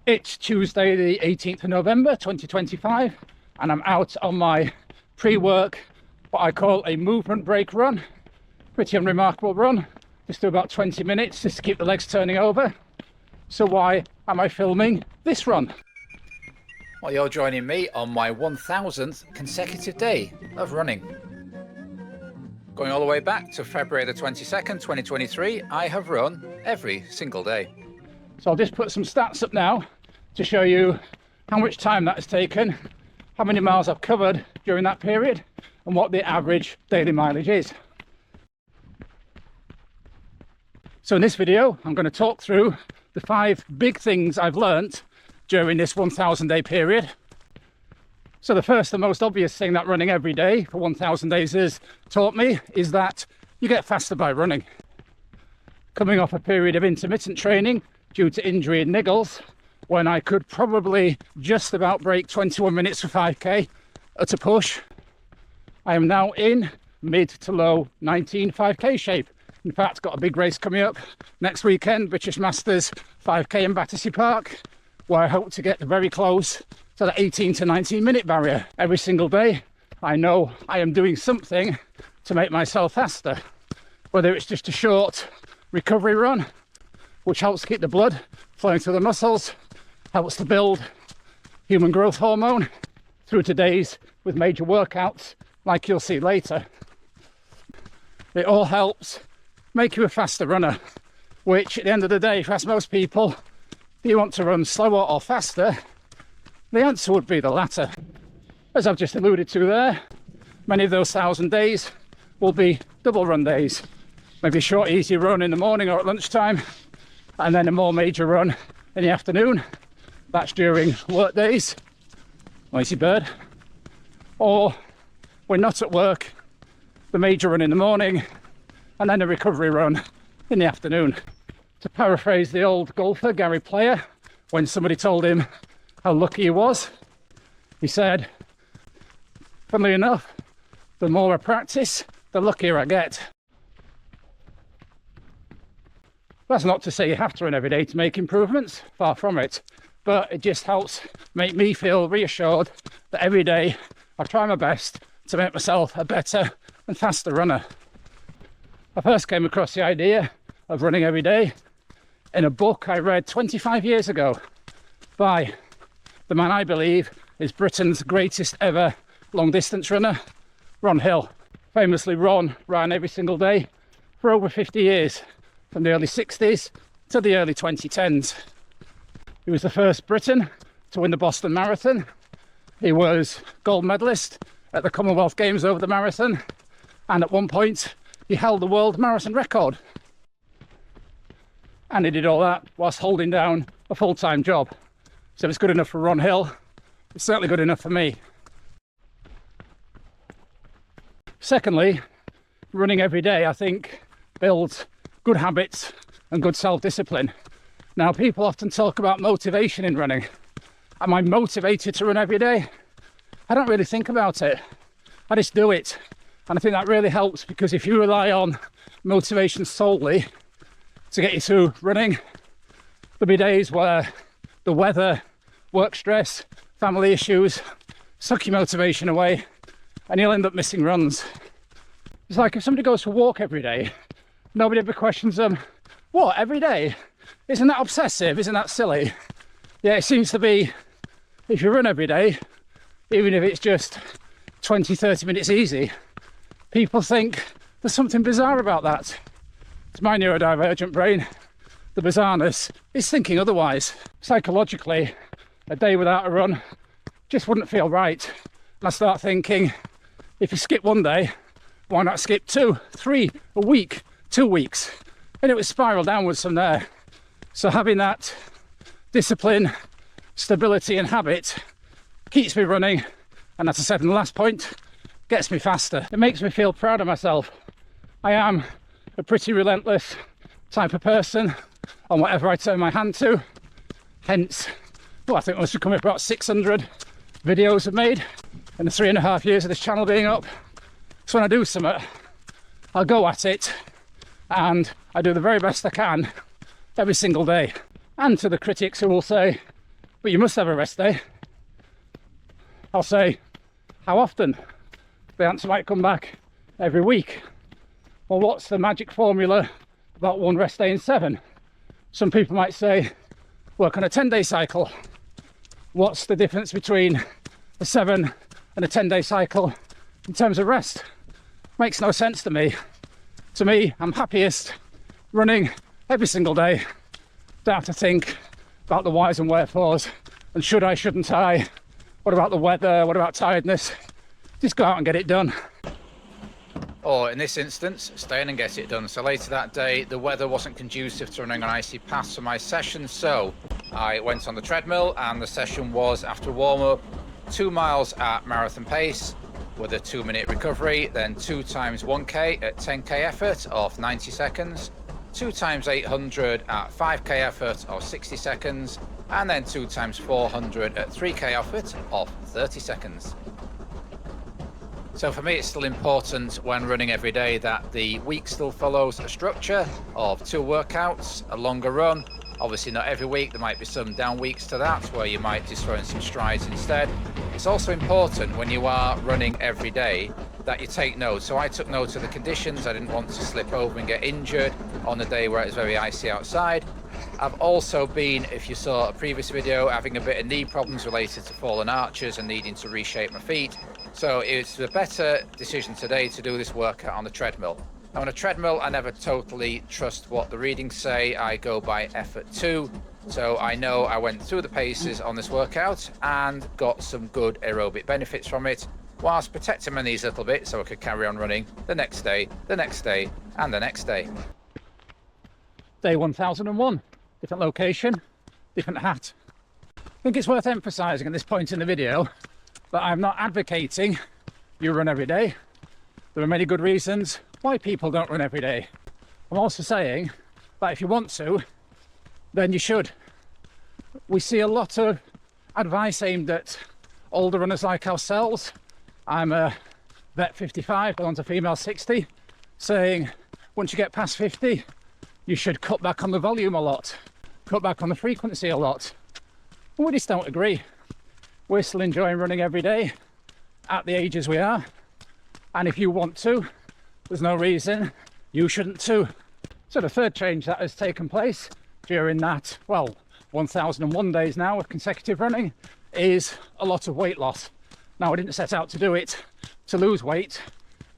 It's Tuesday the 18th of November 2025 and I'm out on my pre-work, what I call a movement break run. Pretty unremarkable run, just do about 20 minutes just to keep the legs turning over. So why am I filming this run? Well, you're joining me on my 1000th consecutive day of running. Going all the way back to February the 22nd, 2023, I have run every single day. So I'll just put some stats up now to show you how much time that has taken, how many miles I've covered during that period, and what the average daily mileage is. So in this video, I'm going to talk through the 5 big things I've learnt during this 1000 day period. So the first and most obvious thing that running every day for 1000 days has taught me is that you get faster by running. Coming off a period of intermittent training due to injury and niggles, when I could probably just about break 21 minutes for 5k at a push, I am now in mid to low 19 5k shape. In fact, got a big race coming up next weekend, British Masters 5k in Battersea Park, where I hope to get very close to the 18 to 19 minute barrier. Every single day I know I am doing something to make myself faster, whether it's just a short recovery run, which helps keep the blood flowing through the muscles, helps to build human growth hormone, through to days with major workouts like you'll see later. It all helps make you a faster runner, which at the end of the day, if you ask most people, do you want to run slower or faster? The answer would be the latter. As I've just alluded to there, many of those 1000 days will be double run days. Maybe a short easy run in the morning or at lunchtime, and then a more major run in the afternoon. That's during work days, noisy bird. Or when not at work, the major run in the morning, and then a recovery run in the afternoon. To paraphrase the old golfer Gary Player, when somebody told him how lucky he was, he said, funnily enough, the more I practice, the luckier I get. That's not to say you have to run every day to make improvements, far from it, but it just helps make me feel reassured that every day I try my best to make myself a better and faster runner. I first came across the idea of running every day in a book I read 25 years ago by the man I believe is Britain's greatest ever long distance runner, Ron Hill. Famously, Ron ran every single day for over 50 years, from the early 60s to the early 2010s. He was the first Briton to win the Boston Marathon. He was gold medalist at the Commonwealth Games over the marathon, and at one point he held the world marathon record. And he did all that whilst holding down a full-time job. So if it's good enough for Ron Hill, it's certainly good enough for me. Secondly, running every day, I think, builds good habits and good self-discipline. Now, people often talk about motivation in running. Am I motivated to run every day? I don't really think about it. I just do it. And I think that really helps, because if you rely on motivation solely to get you through running, there'll be days where the weather, work stress, family issues suck your motivation away and you'll end up missing runs. It's like if somebody goes for a walk every day, nobody ever questions them, what, every day? Isn't that obsessive? Isn't that silly? Yeah, it seems to be, if you run every day, even if it's just 20-30 minutes easy, people think there's something bizarre about that. It's my neurodivergent brain. The bizarreness is thinking otherwise. Psychologically, a day without a run just wouldn't feel right. And I start thinking, if you skip one day, why not skip 2, 3, a week, 2 weeks? And it would spiral downwards from there. So having that discipline, stability and habit keeps me running, and as I said in the last point, gets me faster. It makes me feel proud of myself. I am a pretty relentless type of person on whatever I turn my hand to. Hence, well, I think I must have come up about 600 videos I've made in the 3.5 years of this channel being up. So when I do something, I'll go at it and I do the very best I can every single day. And to the critics who will say, but you must have a rest day. I'll say, how often? The answer might come back, every week. Well, what's the magic formula about 1 rest day in 7? Some people might say, work on a 10-day cycle. What's the difference between a 7 and a 10-day cycle in terms of rest? Makes no sense to me. To me, I'm happiest running every single day. Don't have to think about the whys and wherefores, and should I, shouldn't I? What about the weather? What about tiredness? Just go out and get it done. Or in this instance, stay in and get it done. So later that day, the weather wasn't conducive to running on icy paths for my session, so I went on the treadmill, and the session was, after warm-up, 2 miles at marathon pace with a 2-minute recovery, then 2 times 1k at 10k effort of 90 seconds, 2 times 800 at 5k effort of 60 seconds, and then 2 times 400 at 3k effort of 30 seconds. So for me, it's still important when running every day that the week still follows a structure of 2 workouts, a longer run. Obviously not every week, there might be some down weeks to that where you might just throw in some strides instead. It's also important when you are running every day that you take note. So I took note of the conditions. I didn't want to slip over and get injured on a day where it was very icy outside. I've also been, if you saw a previous video, having a bit of knee problems related to fallen arches and needing to reshape my feet. So it's a better decision today to do this workout on the treadmill. Now on a treadmill, I never totally trust what the readings say. I go by effort 2. So I know I went through the paces on this workout and got some good aerobic benefits from it, whilst protecting my knees a little bit so I could carry on running the next day, the next day, and the next day. Day 1001, different location, different hat. I think it's worth emphasising at this point in the video that I'm not advocating you run every day. There are many good reasons why people don't run every day. I'm also saying that if you want to, then you should. We see a lot of advice aimed at older runners like ourselves. I'm a vet 55, belong to female 60, saying once you get past 50, you should cut back on the volume a lot, cut back on the frequency a lot. We just don't agree. We're still enjoying running every day at the ages we are. And if you want to, there's no reason you shouldn't too. So the third change that has taken place during that, well, 1001 days now of consecutive running is a lot of weight loss. Now, I didn't set out to do it to lose weight,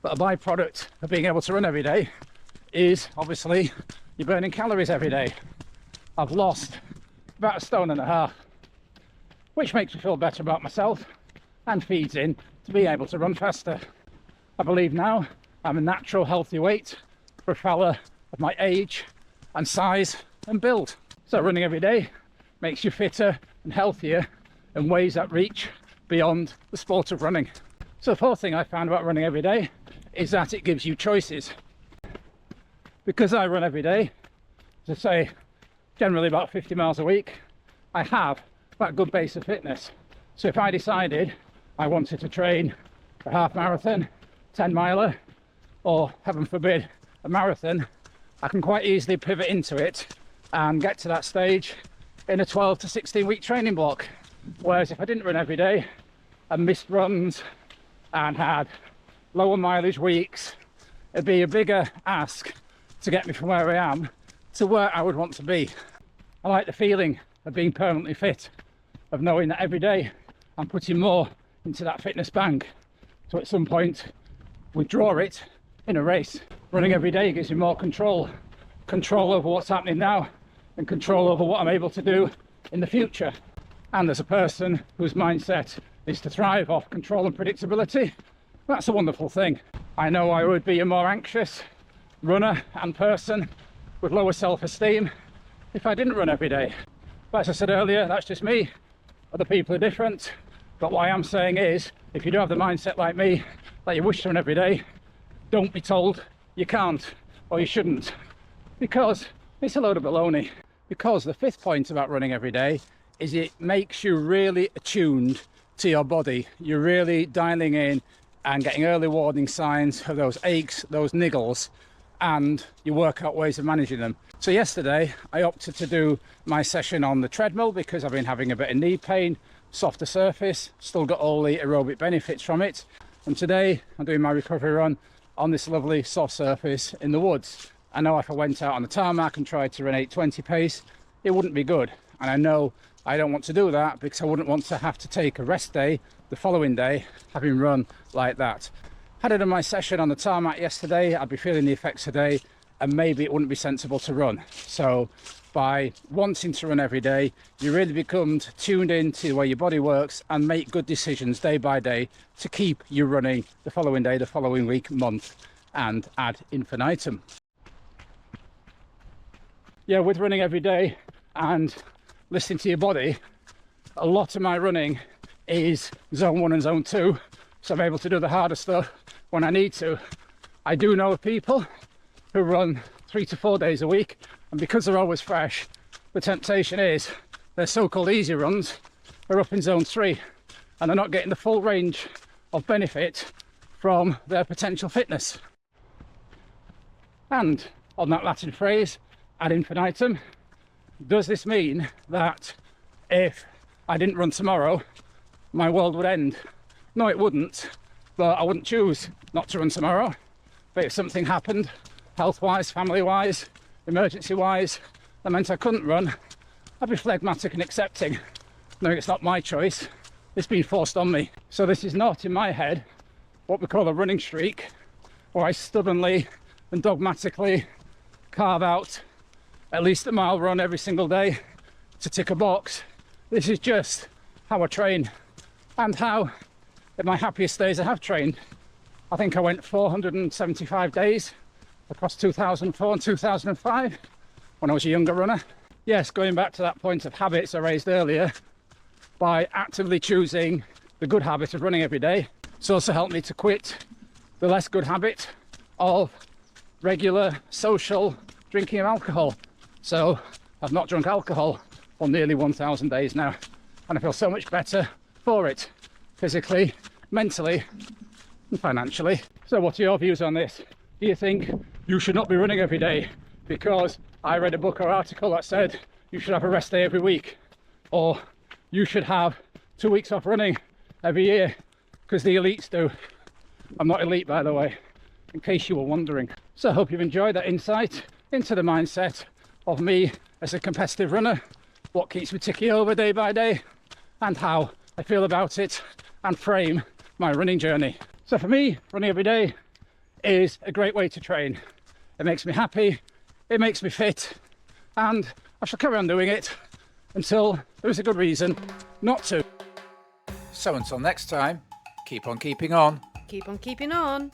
but a byproduct of being able to run every day is obviously you're burning calories every day. I've lost about 1.5 stone, which makes me feel better about myself and feeds in to being able to run faster. I believe now I'm a natural healthy weight for a fella of my age and size and build. So running every day makes you fitter and healthier in ways that reach beyond the sport of running. So the fourth thing I found about running every day is that it gives you choices. Because I run every day, as I say, generally about 50 miles a week, I have that good base of fitness. So if I decided I wanted to train a half marathon, 10 miler, or heaven forbid, a marathon, I can quite easily pivot into it and get to that stage in a 12 to 16 week training block. Whereas if I didn't run every day and missed runs and had lower mileage weeks, it'd be a bigger ask to get me from where I am to where I would want to be. I like the feeling of being permanently fit, of knowing that every day I'm putting more into that fitness bank. So at some point, withdraw it in a race. Running every day gives you more control over what's happening now and control over what I'm able to do in the future. And as a person whose mindset is to thrive off control and predictability, that's a wonderful thing. I know I would be a more anxious runner and person with lower self-esteem if I didn't run every day. But as I said earlier, that's just me. Other people are different. But what I am saying is, if you do have the mindset like me, that you wish to run every day, don't be told you can't or you shouldn't, because it's a load of baloney. Because the fifth point about running every day is it makes you really attuned to your body. You're really dialing in and getting early warning signs of those aches, those niggles, and you work out ways of managing them. So yesterday I opted to do my session on the treadmill because I've been having a bit of knee pain, softer surface, still got all the aerobic benefits from it. And today I'm doing my recovery run on this lovely soft surface in the woods. I know if I went out on the tarmac and tried to run 8:20 pace, it wouldn't be good. And I know I don't want to do that because I wouldn't want to have to take a rest day the following day having run like that. Had I done my session on the tarmac yesterday, I'd be feeling the effects today, and maybe it wouldn't be sensible to run. So by wanting to run every day, you really become tuned in to the way your body works and make good decisions day by day to keep you running the following day, the following week, month, and ad infinitum. Yeah, with running every day and listening to your body, a lot of my running is zone 1 and zone 2, so I'm able to do the harder stuff when I need to. I do know of people who run 3 to 4 days a week, and because they're always fresh, the temptation is their so-called easy runs are up in zone 3 and they're not getting the full range of benefit from their potential fitness. And on that Latin phrase, ad infinitum, does this mean that if I didn't run tomorrow, my world would end? No, it wouldn't, but I wouldn't choose not to run tomorrow. But if something happened, health-wise, family-wise, emergency-wise, that meant I couldn't run, I'd be phlegmatic and accepting, knowing it's not my choice, it's been forced on me. So this is not, in my head, what we call a running streak, where I stubbornly and dogmatically carve out at least a mile run every single day to tick a box. This is just how I train, and how, in my happiest days, I have trained. I think I went 475 days across 2004 and 2005 when I was a younger runner. Yes, going back to that point of habits I raised earlier, by actively choosing the good habit of running every day, it's also helped me to quit the less good habit of regular social drinking of alcohol. So I've not drunk alcohol for nearly 1,000 days now, and I feel so much better for it, physically, mentally, and financially. So what are your views on this? Do you think you should not be running every day because I read a book or article that said you should have a rest day every week, or you should have 2 weeks off running every year because the elites do? I'm not elite, by the way, in case you were wondering. So I hope you've enjoyed that insight into the mindset of me as a competitive runner, what keeps me ticking over day by day, and how I feel about it and frame my running journey. So for me, running every day is a great way to train. It makes me happy, it makes me fit, and I shall carry on doing it until there is a good reason not to. So until next time, keep on keeping on. Keep on keeping on.